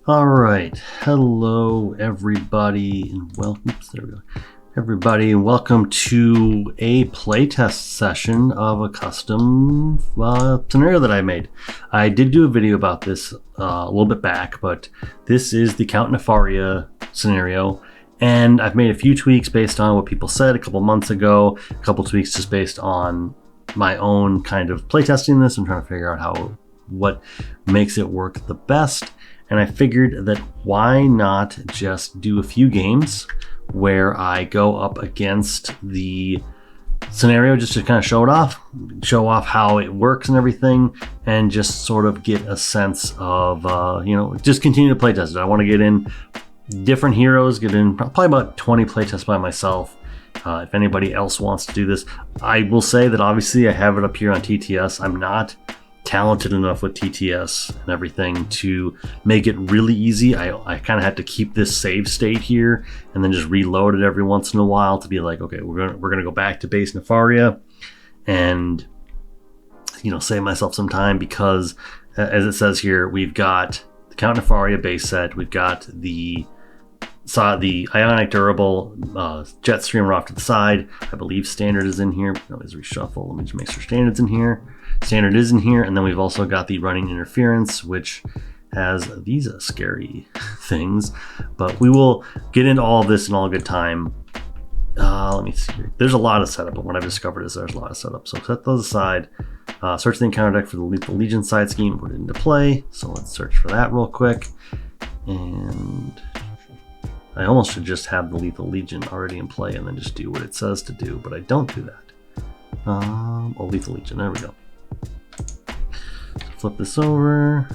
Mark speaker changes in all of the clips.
Speaker 1: All right, hello everybody, and welcome. There we go. Everybody, and welcome to a playtest session of a custom scenario that I made. I did do a video about this a little bit back, but this is the Count Nefaria scenario, and I've made a few tweaks based on what people said a couple months ago, a couple tweaks just based on my own kind of playtesting this. I'm trying to figure out what makes it work the best. And I figured that why not just do a few games where I go up against the scenario just to kind of show off how it works and everything, and just sort of get a sense of, just continue to play test it. I want to get in different heroes, get in probably about 20 playtests by myself. If anybody else wants to do this, I will say that obviously I have it up here on TTS. I'm not talented enough with TTS and everything to make it really easy. I kind of had to keep this save state here and then just reload it every once in a while to be like, okay, we're gonna go back to base Nefaria and save myself some time, because as it says here, we've got the Count Nefaria base set, we've got the Ionic Durable Jet Streamer off to the side. I believe Standard is in here. Always reshuffle. Let me just make sure Standard's in here. Standard is in here, and then we've also got the Running Interference, which has these scary things. But we will get into all of this in all good time. Let me see here. There's a lot of setup, but what I've discovered is there's a lot of setup. So set those aside. Search the encounter deck for the Lethal Legion side scheme, put it into play. So let's search for that real quick. And I almost should just have the Lethal Legion already in play and then just do what it says to do, but I don't do that. Lethal Legion, there we go. Flip this over,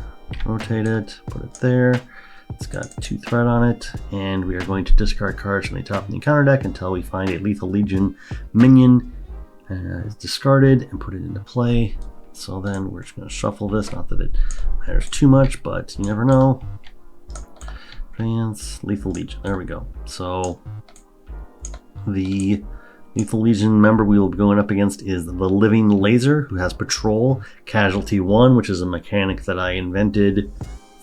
Speaker 1: rotate it, put it there. It's got 2 threat on it, and we are going to discard cards from the top of the encounter deck until we find a Lethal Legion minion. It's discarded and put it into play. So then we're just going to shuffle this, not that it matters too much, but you never know. Lethal Legion, there we go. So the Lethal Legion member we will be going up against is the Living Laser, who has Patrol Casualty 1, which is a mechanic that I invented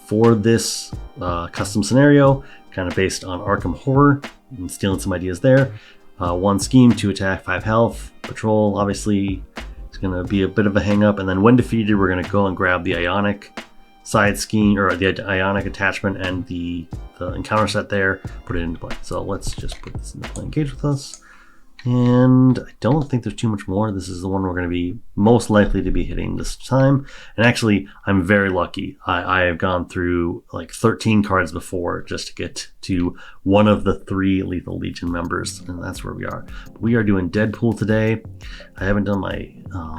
Speaker 1: for this custom scenario, kind of based on Arkham Horror, and stealing some ideas there. 1 scheme, 2 attack, 5 health. Patrol, obviously, is going to be a bit of a hang up, and then when defeated, we're going to go and grab the Ionic side scheme, or the Ionic attachment, and the encounter set there, put it into play. So let's just put this into play. Engage with us. And I don't think there's too much more. This is the one we're going to be most likely to be hitting this time. And actually, I'm very lucky. I have gone through like 13 cards before just to get to one of the 3 Lethal Legion members, and that's where we are. We are doing Deadpool today. I haven't done my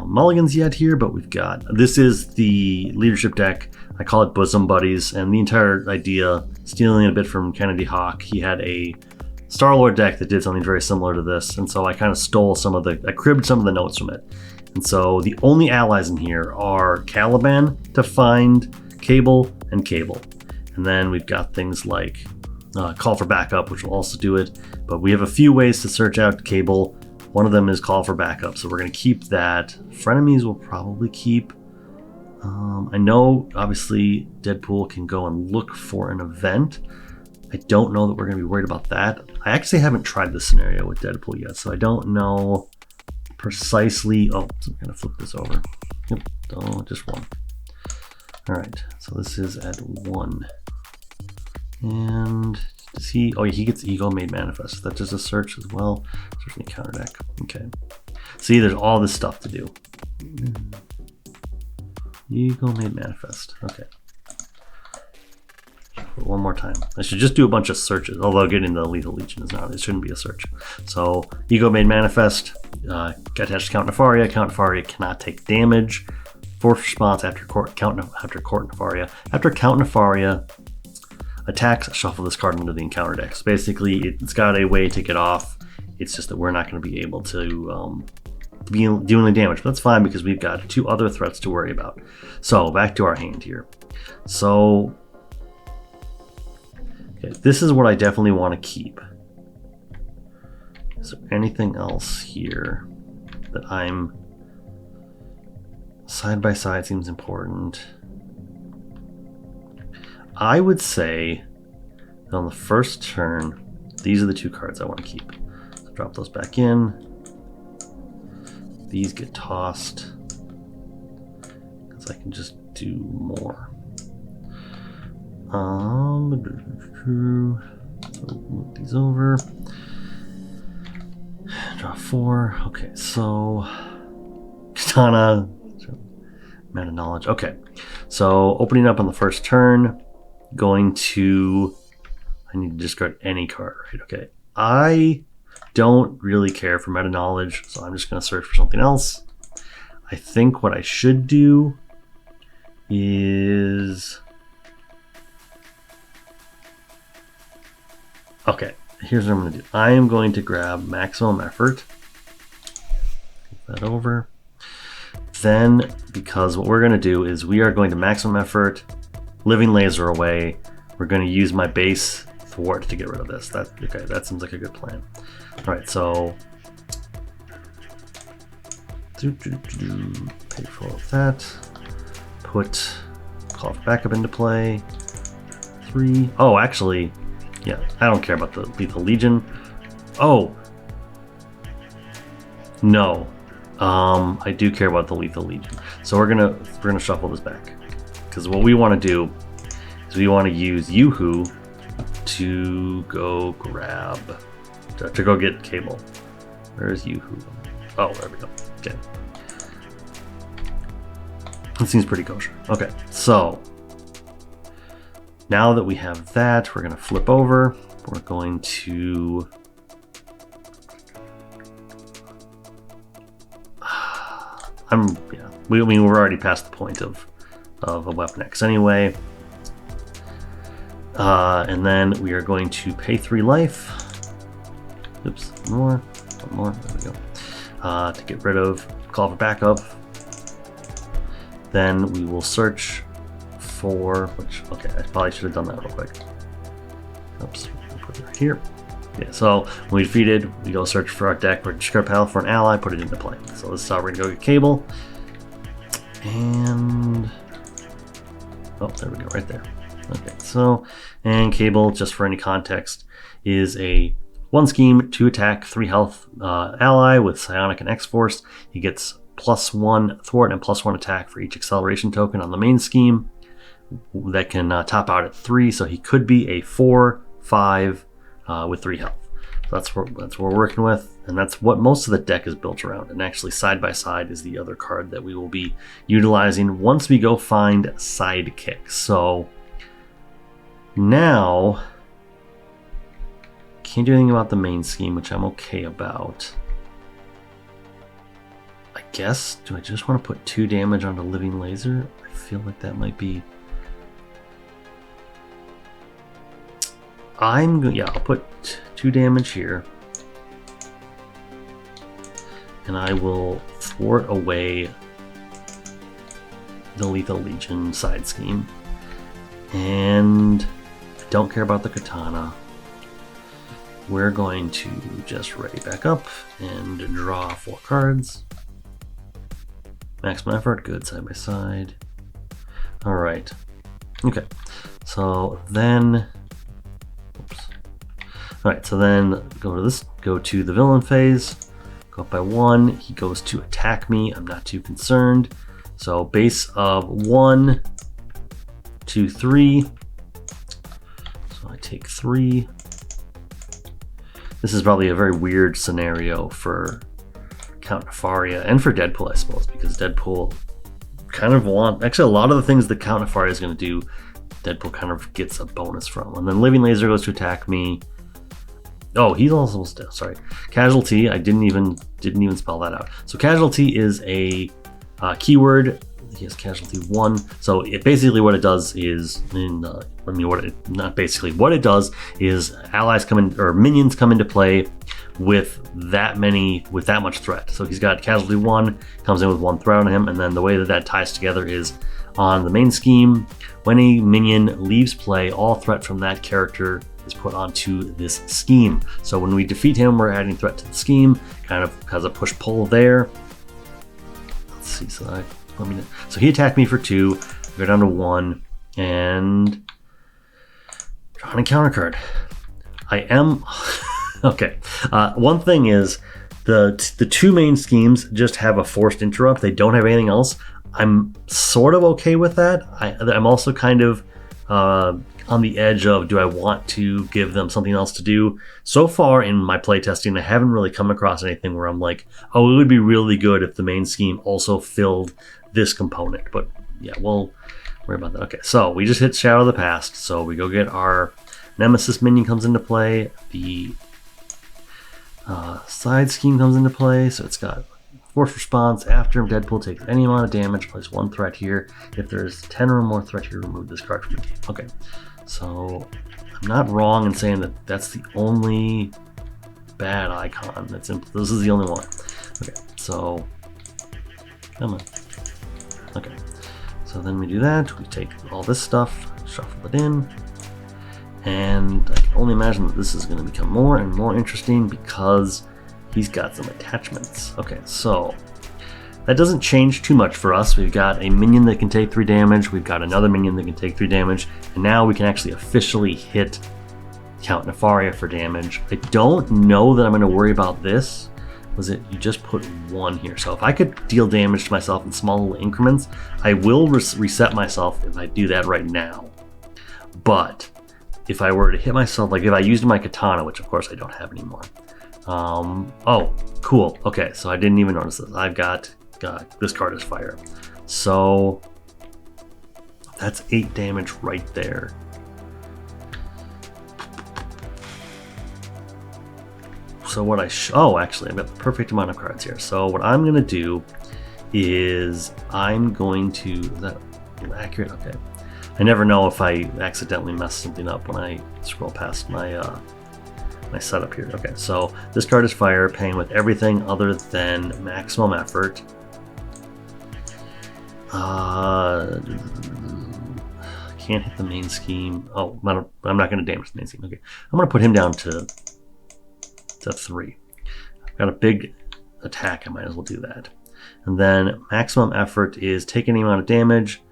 Speaker 1: mulligans yet here, but this is the leadership deck. I call it Bosom Buddies, and the entire idea, stealing a bit from Kennedy Hawk, he had a Star-Lord deck that did something very similar to this, and so I kind of I cribbed some of the notes from it. And so the only allies in here are Caliban to find Cable and Cable. And then we've got things like Call for Backup, which will also do it, but we have a few ways to search out Cable. One of them is Call for Backup, so we're going to keep that. Frenemies will probably keep. I know, obviously, Deadpool can go and look for an event. I don't know that we're going to be worried about that. I actually haven't tried this scenario with Deadpool yet, so I don't know precisely. Oh, so I'm going to flip this over. Yep, just 1. All right, so this is at 1. And he gets Ego Made Manifest. That's just a search as well. Search the counter deck. Okay. See, there's all this stuff to do. Ego Made Manifest. Okay. One more time. I should just do a bunch of searches, although getting the Lethal Legion it shouldn't be a search. So Ego Made Manifest, attached to Count Nefaria. Count Nefaria cannot take damage. Force response after Count Nefaria. After Count Nefaria attacks, shuffle this card into the encounter deck. So basically, it's got a way to get off. It's just that we're not going to be able to be doing the damage. But that's fine because we've got 2 other threats to worry about. So back to our hand here. So okay, this is what I definitely want to keep. Is there anything else here that I'm... Side by side seems important. I would say that on the first turn, these are the 2 cards I want to keep. So drop those back in. These get tossed because I can just do more. So move these over. Draw 4. Okay, so Katana, Mana Knowledge. Okay, so opening up on the first turn, going to. I need to discard any card, right? Okay, I don't really care for Meta Knowledge, so I'm just going to search for something else. I think what I should do is... Okay, here's what I'm going to do. I am going to grab Maximum Effort. Move that over. Then, because what we're going to do is we are going to Maximum Effort, Living Laser away. We're going to use my base thwart to get rid of this. Okay, that seems like a good plan. All right, so pay for all of that. Put Call for Backup into play. 3. Oh, actually, yeah, I don't care about the Lethal Legion. Oh, no, I do care about the Lethal Legion. So we're gonna shuffle this back because what we want to do is we want to use Yoo-Hoo to go grab, to go get Cable. Where is Yoo-Hoo? Oh, there we go. Okay. That seems pretty kosher. Okay, so now that we have that, we're going to flip over. We're going to... we're already past the point of a Weapon X anyway. And then we are going to pay 3 life. Oops, one more, there we go. To get rid of Call for Backup. Then we will search for, okay, I probably should have done that real quick. Oops, put it right here. Yeah, so when we defeated, we go search for our deck, or discard panel for an ally, put it into play. So this is how we're gonna go get Cable. And, oh, there we go, right there. Okay, so, and Cable, just for any context, is a 1 scheme, 2 attack, 3 health ally with Psionic and X-Force. He gets +1 thwart and +1 attack for each acceleration token on the main scheme. That can top out at 3, so he could be a 4/5 with 3 health. So that's what we're working with, and that's what most of the deck is built around. And actually, Side by Side is the other card that we will be utilizing once we go find Sidekick. So now, can't do anything about the main scheme, which I'm okay about. I guess, do I just want to put 2 damage onto Living Laser? I feel like that might be... yeah, I'll put 2 damage here. And I will thwart away the Lethal Legion side scheme. And I don't care about the Katana. We're going to just ready back up and draw 4 cards. Maximum effort, good, Side by Side. All right. Okay, so then, oops. All right, so then go to the villain phase, go up by 1. He goes to attack me. I'm not too concerned. So base of 1, 2, 3. So I take 3. This is probably a very weird scenario for Count Nefaria and for Deadpool, I suppose, because Deadpool kind of actually a lot of the things that Count Nefaria is going to do, Deadpool kind of gets a bonus from. And then Living Laser goes to attack me. Oh, he's also still, sorry. Casualty, I didn't even spell that out. So Casualty is a keyword. He has Casualty 1. So it basically what it does is, what it does is allies come in, or minions come into play with that much threat. So he's got Casualty 1, comes in with 1 threat on him, and then the way that ties together is on the main scheme, when a minion leaves play, all threat from that character is put onto this scheme. So when we defeat him, we're adding threat to the scheme, kind of has a push-pull there. Let's see, so he attacked me for 2, go down to 1, and Draw an encounter card. I am okay. One thing is the two main schemes just have a forced interrupt. They don't have anything else. I'm sort of okay with that. I'm also kind of on the edge of, do I want to give them something else to do? So far in my playtesting, I haven't really come across anything where I'm like, oh, it would be really good if the main scheme also filled this component. But yeah, we'll worry about that. Okay, so we just hit Shadow of the Past. So we go get our Nemesis minion comes into play. The side scheme comes into play. So it's got force response. After Deadpool takes any amount of damage, place one threat here. If there's 10 or more threat here, remove this card from the game. Okay, so I'm not wrong in saying that that's the only bad icon. This is the only one. Okay, so come on. Okay, so then we do that. We take all this stuff, shuffle it in, and I can only imagine that this is going to become more and more interesting because he's got some attachments. Okay, so that doesn't change too much for us. We've got a minion that can take 3 damage. We've got another minion that can take 3 damage. And now we can actually officially hit Count Nefaria for damage. I don't know that I'm going to worry about this. Was it you just put 1 here? So if I could deal damage to myself in small little increments, I will reset myself if I do that right now. But if I were to hit myself, like if I used my katana, which of course I don't have anymore. Oh, cool. Okay, so I didn't even notice this. I've got this card is fire. So that's 8 damage right there. So what actually, I've got the perfect amount of cards here. So what I'm going to do is I'm going to, is that accurate? Okay. I never know if I accidentally mess something up when I scroll past my my setup here. Okay, so this card is fire, paying with everything other than maximum effort. Can't hit the main scheme. Oh, I'm not going to damage the main scheme. Okay, I'm going to put him down to 3. I've got a big attack. I might as well do that. And then maximum effort is take any amount of damage,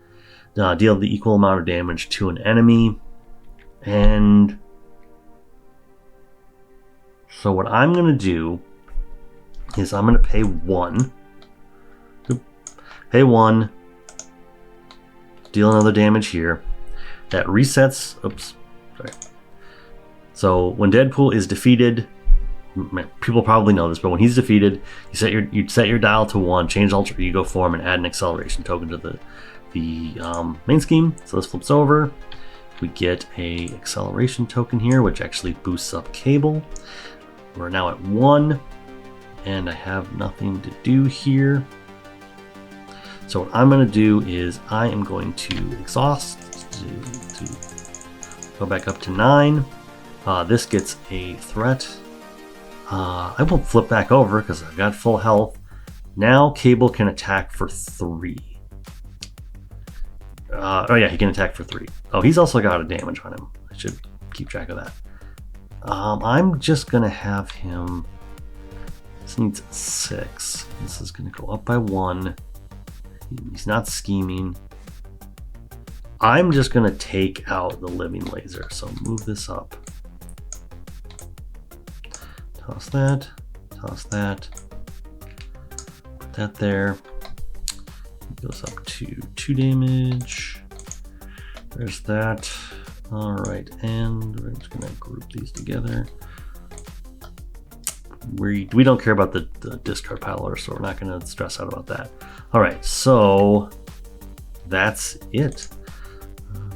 Speaker 1: deal the equal amount of damage to an enemy, and so what I'm going to do is I'm going to pay 1. Pay 1. Deal another damage here. That resets. Oops. Sorry. So when Deadpool is defeated, people probably know this, but when he's defeated, you set your dial to 1, change alter ego form, and add an acceleration token to the main scheme. So this flips over. We get a acceleration token here, which actually boosts up Cable. We're now at 1, and I have nothing to do here. So what I'm going to do is I am going to exhaust to go back up to 9. This gets a threat. I won't flip back over because I've got full health. Now Cable can attack for 3. Oh yeah, he can attack for 3. Oh, he's also got a damage on him. I should keep track of that. I'm just gonna have him. This needs 6. This is gonna go up by 1. He's not scheming. I'm just gonna take out the living laser. So move this up. Toss that. Toss that. Put that there. It goes up to 2 damage. There's that. All right, and we're just gonna group these together. We don't care about the discard pile order, so we're not gonna stress out about that. All right, so that's it.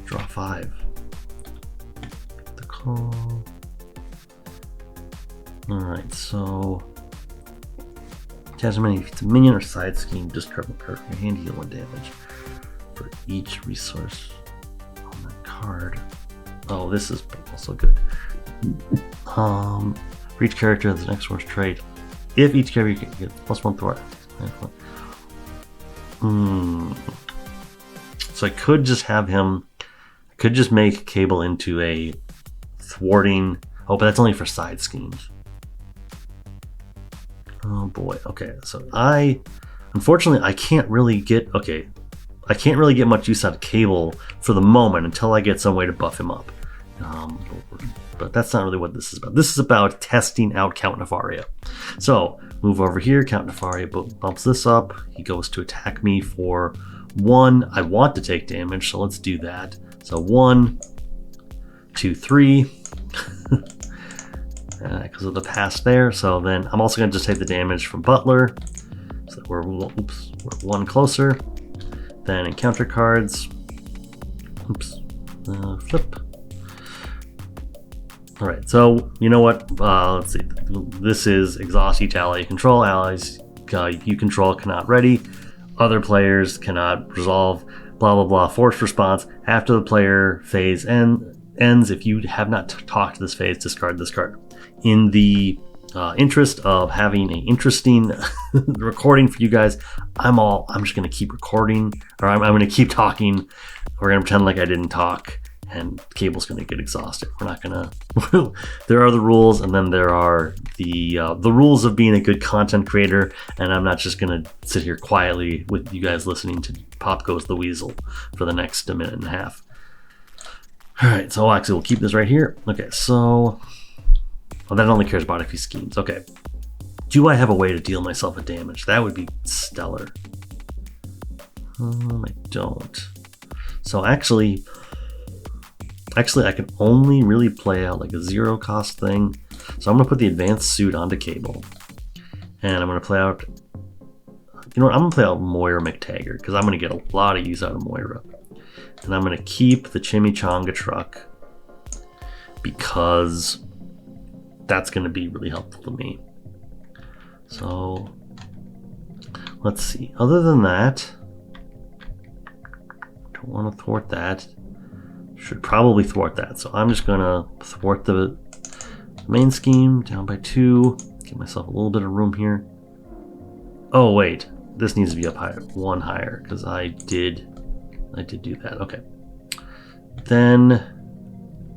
Speaker 1: Draw 5. The call. All right, so attachment if it's a minion or side scheme, discard one card from your hand, deal 1 damage for each resource on the card. Oh, this is also good. For each character has the next worst trait. If each character gets +1 threat. So I could just have him. I could just make Cable into a thwarting. Oh, but that's only for side schemes. Oh boy. Okay, so unfortunately I can't really get much use out of Cable for the moment until I get some way to buff him up. But that's not really what this is about. This is about testing out Count Nefaria. So move over here. Count Nefaria bumps this up. He goes to attack me for 1. I want to take damage, so let's do that. So 1, 2, 3. Because of the pass there. So then I'm also going to just take the damage from Butler. So we're 1 closer. Then encounter cards. Flip. All right, so you know what? Let's see. This is exhaust each ally you control. Allies you control cannot ready. Other players cannot resolve. Blah blah blah. Forced response after the player phase ends. If you have not talked to this phase, discard this card. In the interest of having an interesting recording for you guys, I'm just gonna keep recording, or I'm gonna keep talking. We're gonna pretend like I didn't talk, and Cable's gonna get exhausted. We're not gonna. There are the rules, and then there are the rules of being a good content creator. And I'm not just gonna sit here quietly with you guys listening to Pop Goes the Weasel for the next minute and a half. All right, so actually we'll keep this right here. Okay, so that only cares about if he schemes. Okay, do I have a way to deal myself a damage? That would be stellar. I don't. So actually I can only really play out like a 0 cost thing. So I'm gonna put the advanced suit onto Cable, and I'm gonna play out. You know what? I'm gonna play out Moira McTaggart because I'm gonna get a lot of use out of Moira, and I'm gonna keep the Chimichanga truck because that's gonna be really helpful to me. So let's see. Other than that, don't want to thwart that. Should probably thwart that. So I'm just gonna thwart the main scheme down by 2. Give myself a little bit of room here. Oh wait, this needs to be up higher, 1 higher, because I did do that. Okay. Then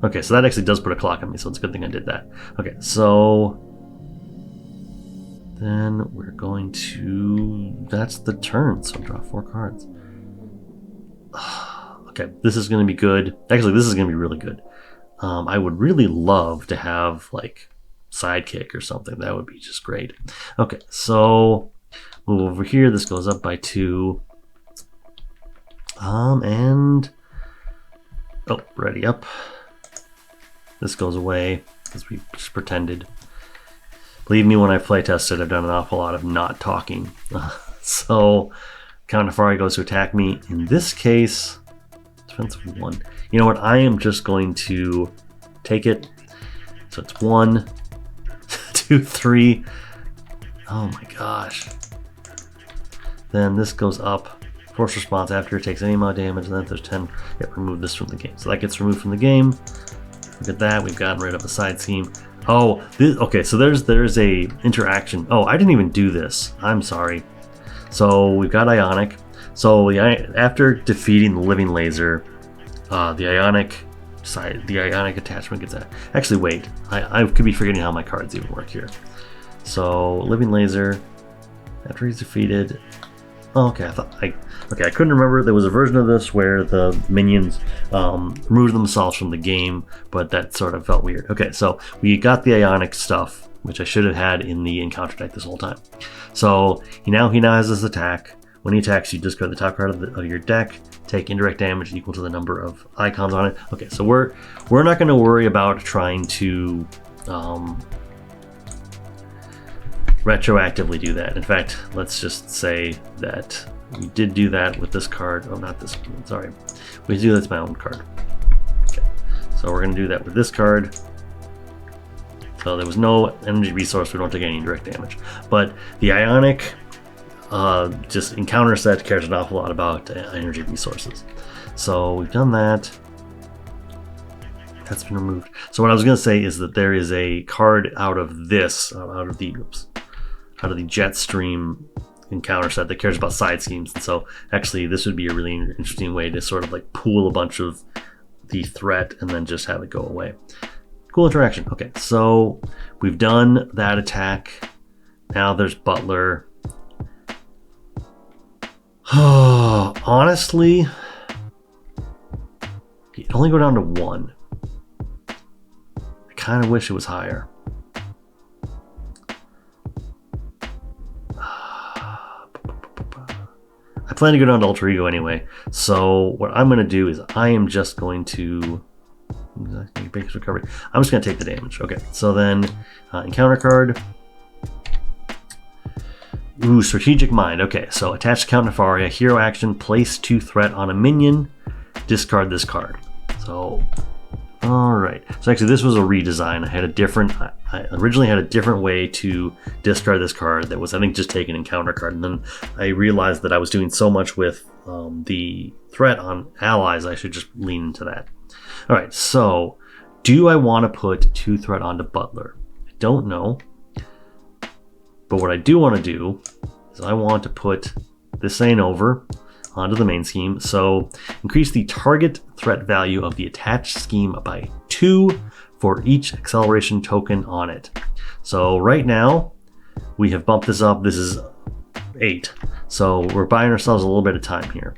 Speaker 1: okay, so that actually does put a clock on me, so it's a good thing I did that. Okay, so then we're going to, that's the turn, so draw 4 cards. Okay, this is going to be good. Actually, this is going to be really good. I would really love to have like sidekick or something. That would be just great. Okay, so move over here. This goes up by 2. And oh, ready up. This goes away because we just pretended. Believe me, when I've playtested, I've done an awful lot of not talking. So Count Nefaria goes to attack me. In this case, defensive 1. You know what? I am just going to take it. So it's 1, 2, 3. Oh my gosh. Then this goes up. Force response after it takes any amount of damage. And then if there's 10, remove this from the game. So that gets removed from the game. Look at that. We've gotten rid of a side scheme. Oh, okay. So there's a interaction. Oh, I didn't even do this. I'm sorry. So we've got Ionic. So after defeating the Living Laser, the Ionic attachment gets that. Actually, wait. I could be forgetting how my cards even work here. So Living Laser, after he's defeated. Oh, okay. I couldn't remember. There was a version of this where the minions removed themselves from the game, but that sort of felt weird. Okay, so we got the Ionic stuff, which I should have had in the encounter deck this whole time. So he now has this attack. When he attacks, you discard the top card of your deck, take indirect damage equal to the number of icons on it. Okay, so we're not going to worry about trying to retroactively do that. In fact, let's just say that we did do that with this card. Oh, not this one. Sorry. We do that's my own card. Okay, so we're going to do that with this card. So there was no energy resource. We don't take any direct damage. But the Ionic just encounter set cares an awful lot about energy resources. So we've done that. That's been removed. So what I was going to say is that there is a card out of this, out of the Jetstream encounter set that cares about side schemes. And so actually this would be a really interesting way to sort of like pool a bunch of the threat and then just have it go away. Cool interaction. Okay, so we've done that attack. Now there's Butler. Honestly, you'd only go down to 1. kind of wish it was higher. I plan to go down to Alter Ego anyway, so what I'm going to do is I am just going to recovery. I'm just going to take the damage. Okay, so then encounter card. Ooh, Strategic Mind. Okay, so attach to Count Nefaria, hero action, place 2 threat on a minion, discard this card. So, alright. So actually this was a redesign. I originally had a different way to discard this card that was, I think, just take an encounter card. And then I realized that I was doing so much with the threat on allies, I should just lean into that. Alright, so do I want to put 2 threat onto Butler? I don't know. But what I do want to do is I want to put this ain't over onto the main scheme. So increase the target threat value of the attached scheme by 2 for each acceleration token on it. So right now we have bumped this up. This is 8. So we're buying ourselves a little bit of time here.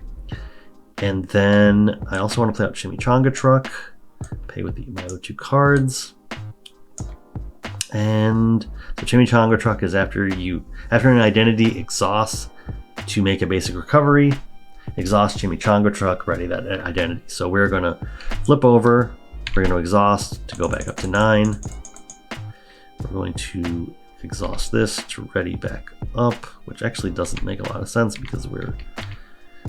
Speaker 1: And then I also want to play out Chimichanga Truck, pay with my other 2 cards. And so Chimichanga Truck is after an identity exhausts to make a basic recovery, exhaust Chimichanga Truck, ready that identity. So we're going to flip over, we're going to exhaust to go back up to 9. We're going to exhaust this to ready back up, which actually doesn't make a lot of sense because we're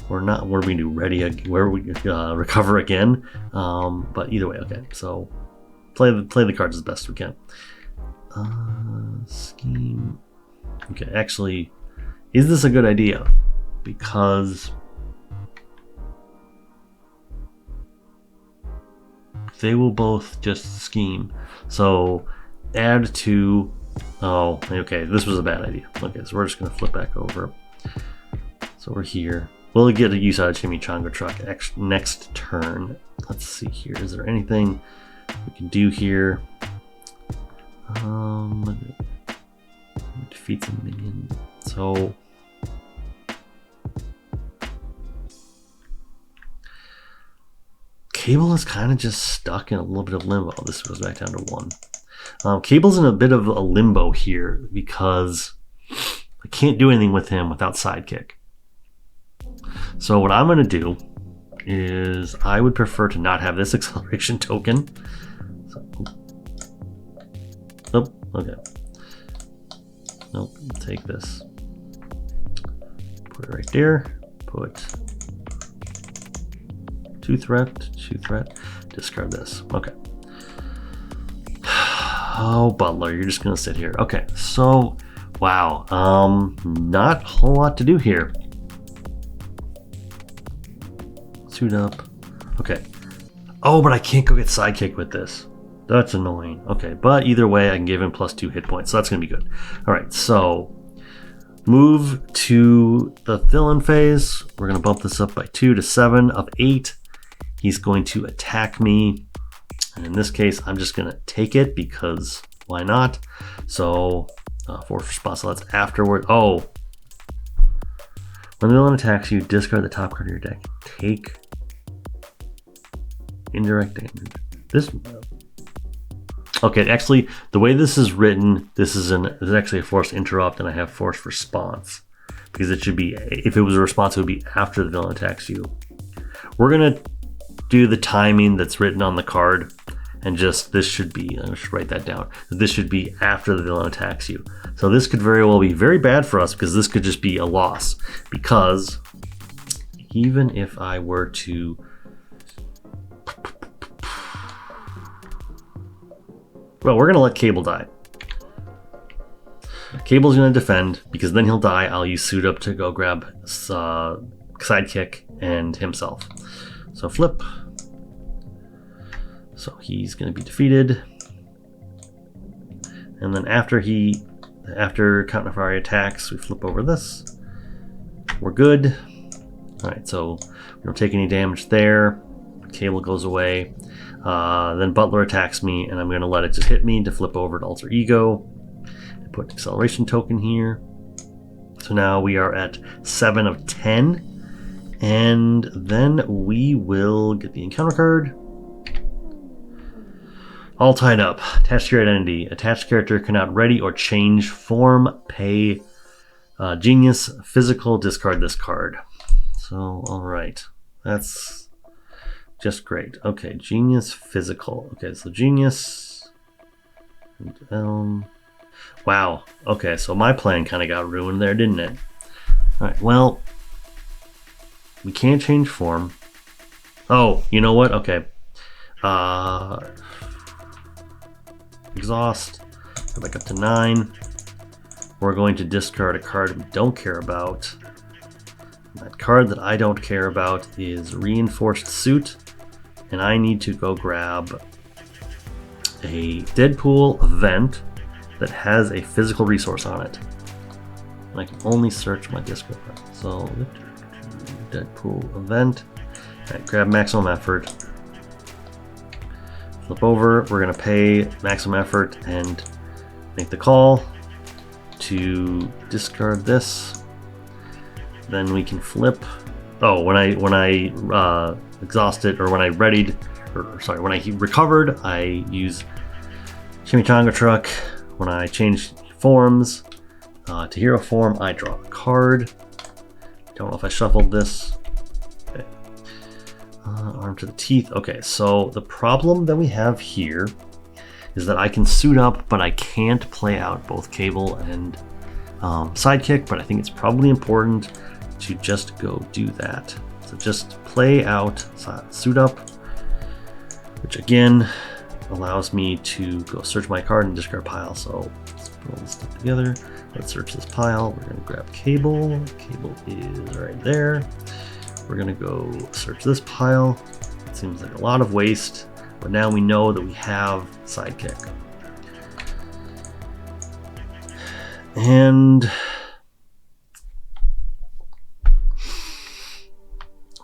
Speaker 1: not where we do ready, where we recover again. But either way, okay. So play the cards as best we can. Scheme. Okay, actually, is this a good idea? Because they will both just scheme. So add to. Oh, okay, this was a bad idea. Okay, so we're just gonna flip back over. So we're here. We'll get a use out of Chimichanga Truck next turn. Let's see here. Is there anything we can do here? Defeats a minion. So Cable is kind of just stuck in a little bit of limbo. This goes back down to 1. Cable's in a bit of a limbo here because I can't do anything with him without Sidekick. So what I'm going to do is I would prefer to not have this acceleration token. So, oh, okay. Nope, take this. Put it right there. Put 2 threat, discard this. Okay. Oh, Butler, you're just gonna sit here. Okay, so, wow. Not a whole lot to do here. Suit up. Okay. Oh, but I can't go get Sidekick with this. That's annoying. Okay, but either way, I can give him +2 hit points, so that's gonna be good. All right, so move to the villain phase. We're gonna bump this up by 2 to 7 of 8. He's going to attack me, and in this case, I'm just gonna take it because why not? So force response. So that's afterward. Oh, when the villain attacks you, discard the top card of your deck. Take indirect damage. This. Okay, actually, the way this is written, this is actually a forced interrupt, and I have forced response because it should be, if it was a response, it would be after the villain attacks you. We're gonna do the timing that's written on the card, and just this should be. I should write that down. This should be after the villain attacks you. So this could very well be very bad for us because this could just be a loss. Because even if I were to well, we're going to let Cable die. Cable's going to defend, because then he'll die. I'll use Suit Up to go grab Sidekick and himself. So flip. So he's going to be defeated. And then after Count Nefaria attacks, we flip over this. We're good. Alright, so we don't take any damage there. Cable goes away. Then Butler attacks me, and I'm going to let it just hit me to flip over to Alter Ego. And put an acceleration token here. So now we are at 7 of 10. And then we will get the encounter card. All tied up. Attached to your identity. Attached character cannot ready or change form. Pay genius. Physical. Discard this card. So, alright. That's just great. Okay, genius. Physical. Okay, so genius. Wow. Okay, so my plan kind of got ruined there, didn't it? Alright, well, we can't change form. Oh, you know what? Okay. Exhaust. Go back up to 9. We're going to discard a card we don't care about. That card that I don't care about is Reinforced Suit. And I need to go grab a Deadpool event that has a physical resource on it. And I can only search my discard. So, Deadpool event. Alright, grab maximum effort. Flip over. We're going to pay maximum effort and make the call to discard this. Then we can flip. Oh, when I exhausted, or when I readied, or sorry, when I recovered, I use Chimichanga Truck. When I change forms to hero form, I draw a card. Don't know if I shuffled this. Okay. Arm to the teeth. Okay, so the problem that we have here is that I can suit up, but I can't play out both Cable and Sidekick, but I think it's probably important to just go do that. So just play out suit up, which again allows me to go search my card and discard pile. So let's put all this stuff together. Let's search this pile. We're going to grab Cable. Cable is right there. We're going to go search this pile. It seems like a lot of waste, but now we know that we have Sidekick. And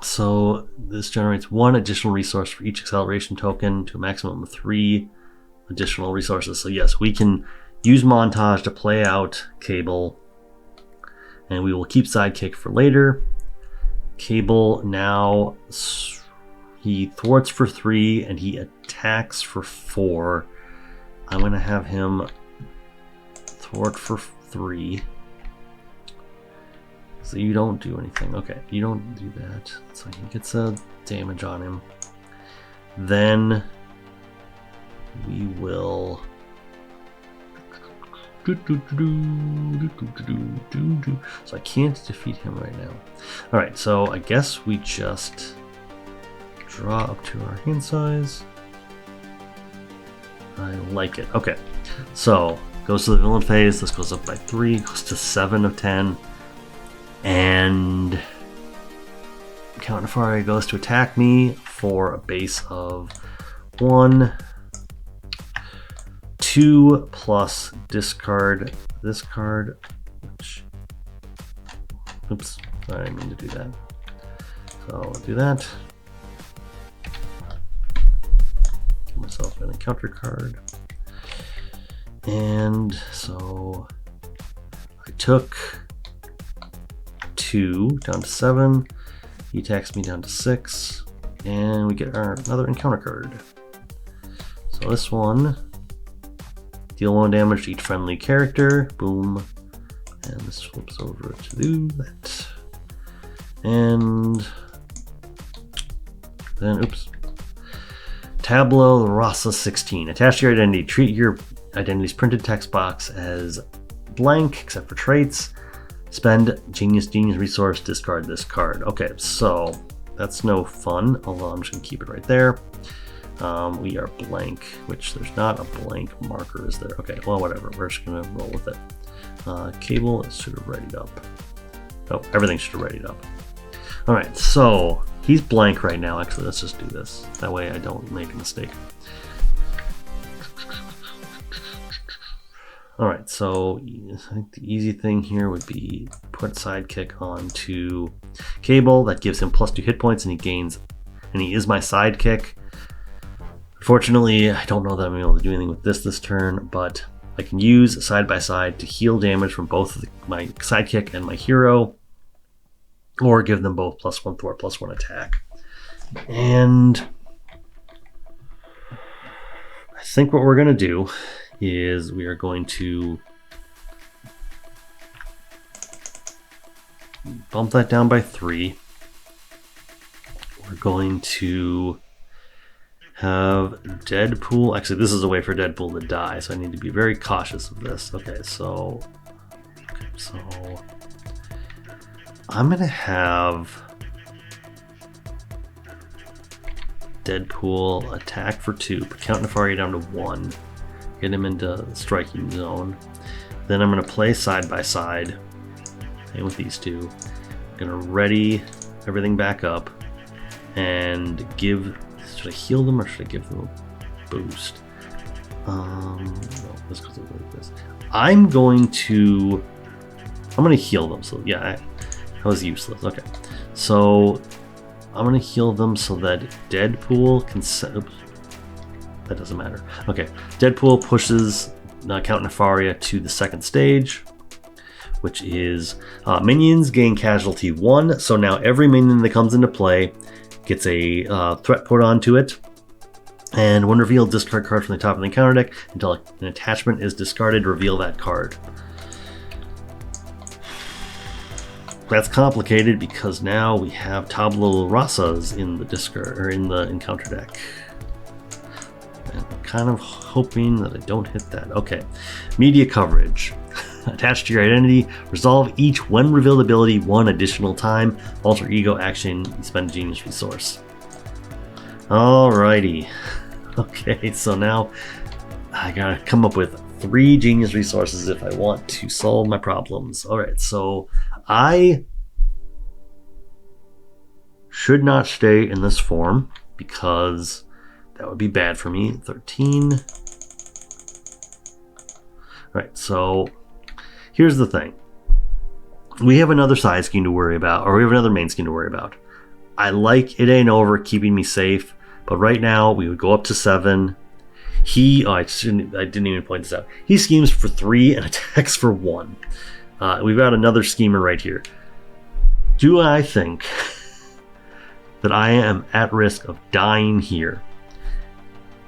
Speaker 1: so this generates 1 additional resource for each acceleration token to a maximum of 3 additional resources. So yes, we can use Montage to play out Cable, and we will keep Sidekick for later. Cable now, he thwarts for 3 and he attacks for 4. I'm going to have him thwart for 3. So you don't do anything. Okay, you don't do that. So he gets a damage on him. Then we will... So I can't defeat him right now. Alright, so I guess we just draw up to our hand size. I like it. Okay, so goes to the villain phase. This goes up by 3, goes to 7 of 10. And Count Nefaria goes to attack me for a base of 1, 2 plus discard this card, which, oops, I didn't mean to do that. So I'll do that. Give myself an encounter card. And so I took 2 down to 7. He attacks me down to 6. And we get another encounter card. So this one, deal 1 damage to each friendly character. Boom. And this flips over to do that. And then, oops. Tableau Rasa 16. Attach your identity. Treat your identity's printed text box as blank, except for traits. Spend genius resource, discard this card. Okay, so that's no fun, although I'm just going to keep it right there. We are blank, which there's not a blank marker, is there? Okay, well, whatever. We're just going to roll with it. Cable should have readied up. Oh, everything should have readied up. All right, so he's blank right now. Actually, let's just do this. That way I don't make a mistake. All right, so I think the easy thing here would be put Sidekick onto Cable. That gives him +2 hit points, and he gains, and he is my Sidekick. Unfortunately, I don't know that I'm able to do anything with this turn, but I can use side by side to heal damage from both my Sidekick and my hero, or give them both +1 thwart, +1 attack. And I think what we're going to do is we are going to bump that down by 3. We're going to have Deadpool. Actually, this is a way for Deadpool to die, so I need to be very cautious of this. Okay, so I'm going to have Deadpool attack for 2, but count Nefaria down to 1. Get him into striking zone. Then I'm going to play side by side. Same with these two. I'm going to ready everything back up and give. Should I heal them or should I give them a boost? No, let's go like this. I'm going to heal them. So yeah, that was useless. Okay, so I'm going to heal them so that Deadpool can. Oops, that doesn't matter. Okay, Deadpool pushes Count Nefaria to the second stage, which is minions gain casualty 1. So now every minion that comes into play gets a threat put onto it. And when revealed, discard card from the top of the encounter deck until an attachment is discarded. Reveal that card. That's complicated because now we have tabula rasas in the discard or in the encounter deck. And I'm kind of hoping that I don't hit that. Okay, media coverage. Attached to your identity, resolve each when revealed ability 1 additional time. Alter ego action, you spend a genius resource. Alrighty. Okay, so now I gotta come up with 3 genius resources if I want to solve my problems. Alright, so I should not stay in this form because that would be bad for me. 13. Alright, so here's the thing. We have another side scheme to worry about, or we have another main scheme to worry about. I like It Ain't Over keeping me safe, but right now we would go up to 7. I didn't even point this out. He schemes for 3 and attacks for 1. We've got another schemer right here. Do I think that I am at risk of dying here?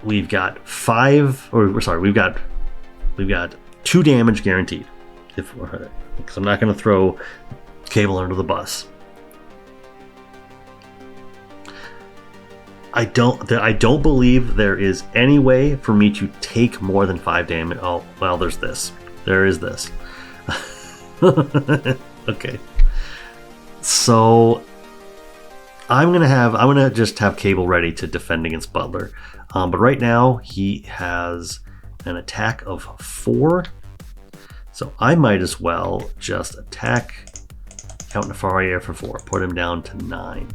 Speaker 1: We've got 2 damage guaranteed. Because I'm not going to throw Cable under the bus. I don't believe there is any way for me to take more than 5 damage. Oh, well, there's this. There is this. Okay. So I'm gonna just have Cable ready to defend against Butler. But right now he has an attack of 4. So I might as well just attack Count Nefaria for 4, put him down to 9.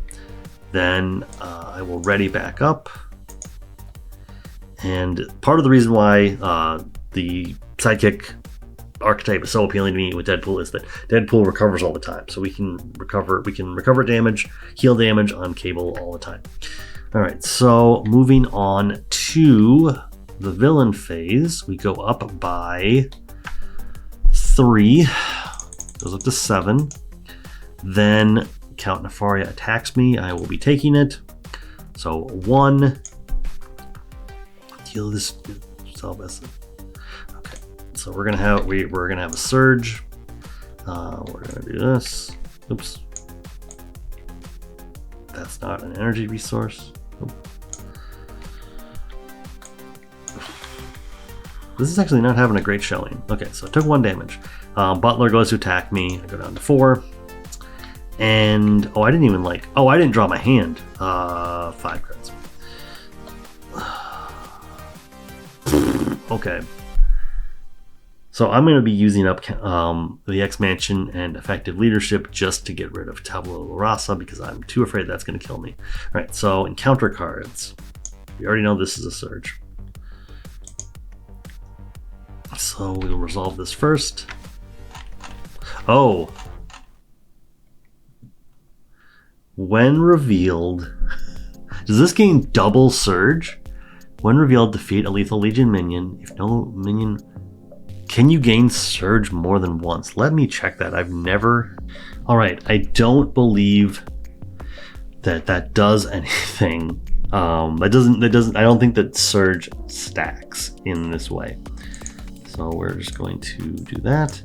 Speaker 1: Then I will ready back up. And part of the reason why the sidekick archetype is so appealing to me with Deadpool is that Deadpool recovers all the time. So we can recover damage, heal damage on Cable all the time. Alright, so moving on to the villain phase, we go up by 3, goes up to 7. Then Count Nefaria attacks me. I will be taking it. So 1. Heal this. Solve this. Okay. So we're gonna have a surge. We're gonna do this. Oops. That's not an energy resource. Nope. This is actually not having a great showing. Okay, so it took 1 damage. Butler goes to attack me. I go down to 4. And, I didn't draw my hand. 5 cards. Okay. So I'm going to be using up the X-Mansion and Effective Leadership just to get rid of Tabula Rasa because I'm too afraid that's going to kill me. All right, so encounter cards. We already know this is a surge. So we'll resolve this first. Oh. When revealed, does this gain double surge? When revealed, defeat a Lethal Legion minion. If no minion, can you gain surge more than once? Let me check that. I've never. All right, I don't believe that does anything That doesn't. I don't think that Surge stacks in this way. So we're just going to do that.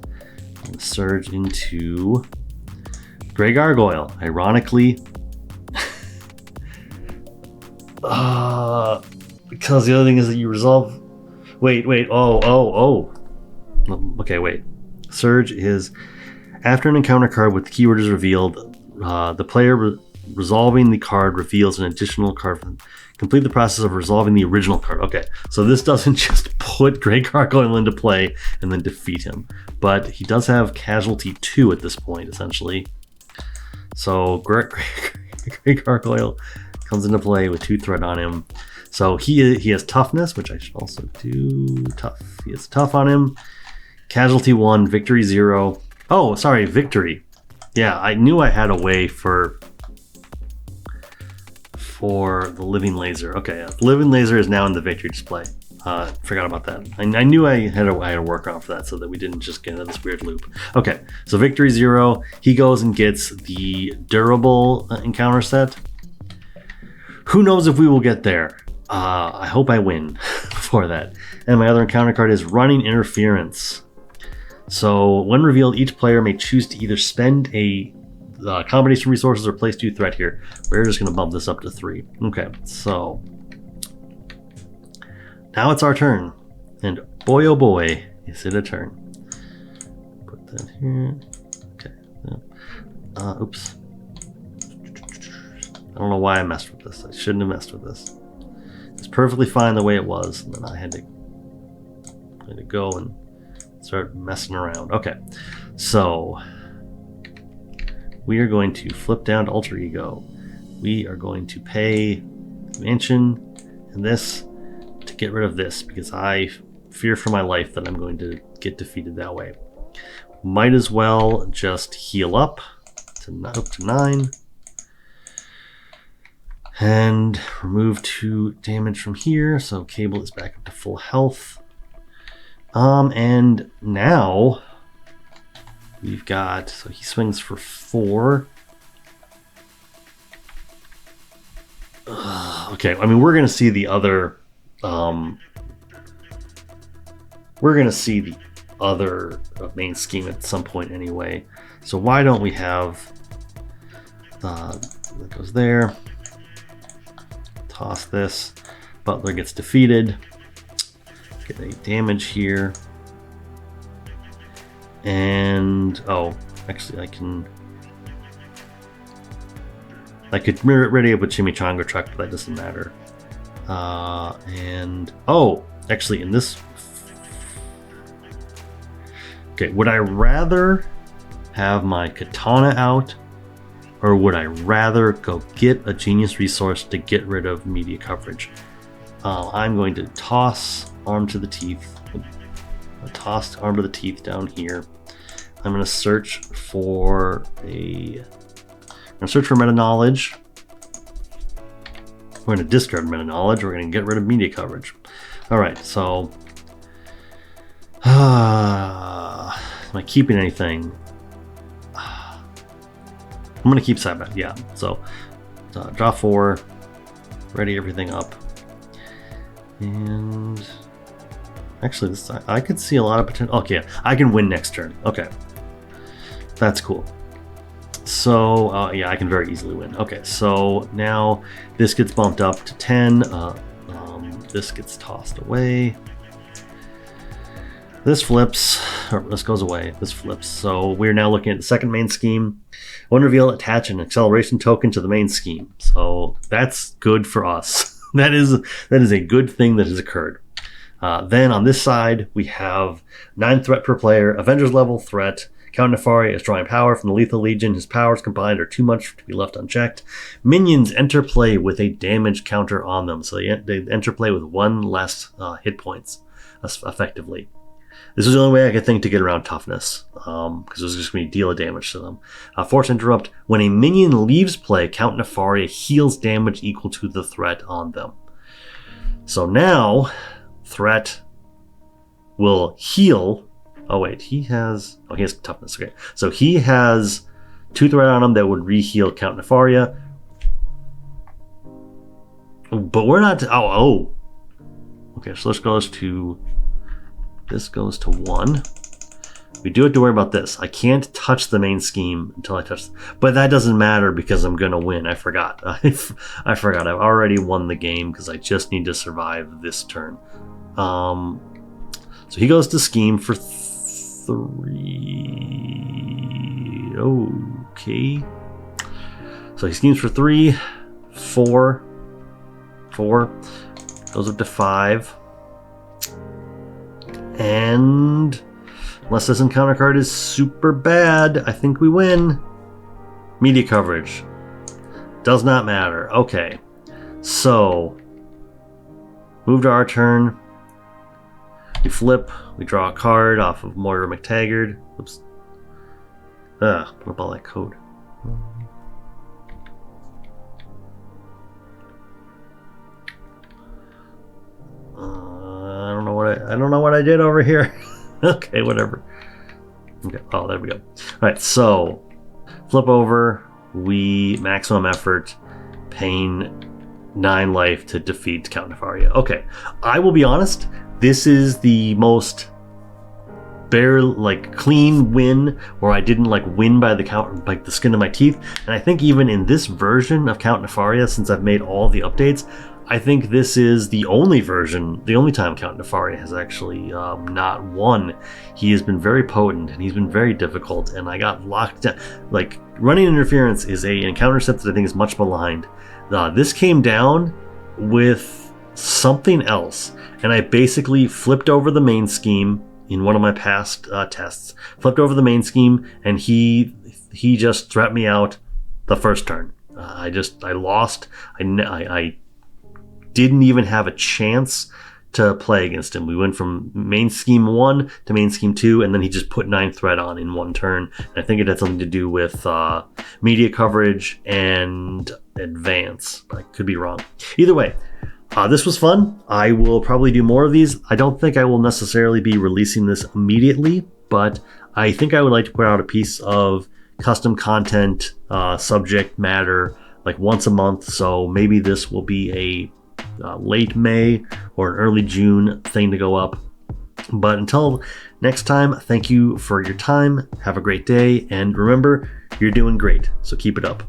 Speaker 1: Surge into Grey Gargoyle. Ironically, because the other thing is that you resolve. Wait. Oh. Okay, wait. Surge is after an encounter card with the keyword is revealed, the player resolving the card reveals an additional card. Complete the process of resolving the original card. Okay, so this doesn't just put Grey Gargoyle into play and then defeat him, but he does have Casualty 2 at this point, essentially. So Grey Gargoyle comes into play with 2 threat on him. So he has Toughness, which I should also do. Tough. He has Tough on him. Casualty 1, Victory 0. Oh, sorry, Victory. Yeah, I knew I had a way for the Living Laser. Okay, the Living Laser is now in the Victory display. Forgot about that. I knew I had a workaround for that so that we didn't just get into this weird loop. Okay, so Victory 0, he goes and gets the Durable encounter set. Who knows if we will get there? I hope I win before that. And my other encounter card is Running Interference. So when revealed, each player may choose to either spend a combination of resources or place 2 threat here. We're just going to bump this up to 3. Okay, so now it's our turn. And boy, oh boy, is it a turn. Put that here. Okay. Oops. I don't know why I messed with this. I shouldn't have messed with this. It's perfectly fine the way it was. And then I had to go and start messing around. Okay, so we are going to flip down to Alter Ego. We are going to pay Mansion and this to get rid of this because I fear for my life that I'm going to get defeated that way. Might as well just heal up to 9 and remove 2 damage from here. So Cable is back up to full health. And now we've got, so he swings for 4. Okay, I mean, we're going to see the other, main scheme at some point anyway. So why don't we have, that goes there, toss this, Butler gets defeated. Get a damage here. And actually I could ready up with Chimichanga Truck, but that doesn't matter. Actually in this, okay, would I rather have my Katana out, or would I rather go get a Genius Resource to get rid of media coverage? I'm going to toss Arm to the Teeth. Toss Arm to the Teeth down here. I'm going to search for Meta Knowledge. We're going to discard Meta Knowledge. We're going to get rid of media coverage. All right, so am I keeping anything? I'm going to keep Cybat. Yeah. So draw 4, ready everything up, and actually, I could see a lot of potential. Okay, I can win next turn. Okay, that's cool. So yeah, I can very easily win. Okay, so now this gets bumped up to 10. This gets tossed away. This flips, or this goes away. This flips. So we're now looking at the second main scheme. When revealed, attach an acceleration token to the main scheme. So that's good for us. that is a good thing that has occurred. Then on this side, we have 9 threat per player, Avengers-level Threat. Count Nefaria is drawing power from the Lethal Legion. His powers combined are too much to be left unchecked. Minions enter play with a damage counter on them. So they enter play with 1 less hit points, effectively. This is the only way I could think to get around toughness, because it was just going to deal a damage to them. Force Interrupt. When a minion leaves play, Count Nefaria heals damage equal to the threat on them. So now, threat will heal. Oh wait, he has toughness. Okay, so he has 2 threat on him that would re-heal Count Nefaria. But we're not. Oh. Okay, so this goes to 1. We do have to worry about this. I can't touch the main scheme until I touch. But that doesn't matter because I'm gonna win. I forgot. I forgot. I've already won the game because I just need to survive this turn. So he goes to scheme for 3. Okay. So he schemes for 3, 4, 4. Goes up to 5. And unless this encounter card is super bad, I think we win. Media coverage. Does not matter. Okay. So, move to our turn. We flip. We draw a card off of Moira McTaggart. Oops. Put up all that code. I don't know what I did over here. Okay, whatever. Okay, oh, there we go. All right, so flip over. We maximum effort, pain 9 life to defeat Count Nefaria. Okay, I will be honest. This is the most clean win where I didn't win by the skin of my teeth. And I think even in this version of Count Nefaria, since I've made all the updates, I think this is the only time Count Nefaria has actually not won. He has been very potent and he's been very difficult, and I got locked down. Running interference is an encounter set that I think is much maligned. This came down with something else, and I basically flipped over the main scheme in one of my past tests. Flipped over the main scheme, and he just threat me out the first turn. I lost. I didn't even have a chance to play against him. We went from main scheme 1 to main scheme 2, and then he just put 9 threat on in one turn. And I think it had something to do with media coverage and advance. I could be wrong. Either way, this was fun. I will probably do more of these. I don't think I will necessarily be releasing this immediately, but I think I would like to put out a piece of custom content, subject matter, once a month. So maybe this will be a late May or an early June thing to go up. But until next time, thank you for your time. Have a great day. And remember, you're doing great. So keep it up.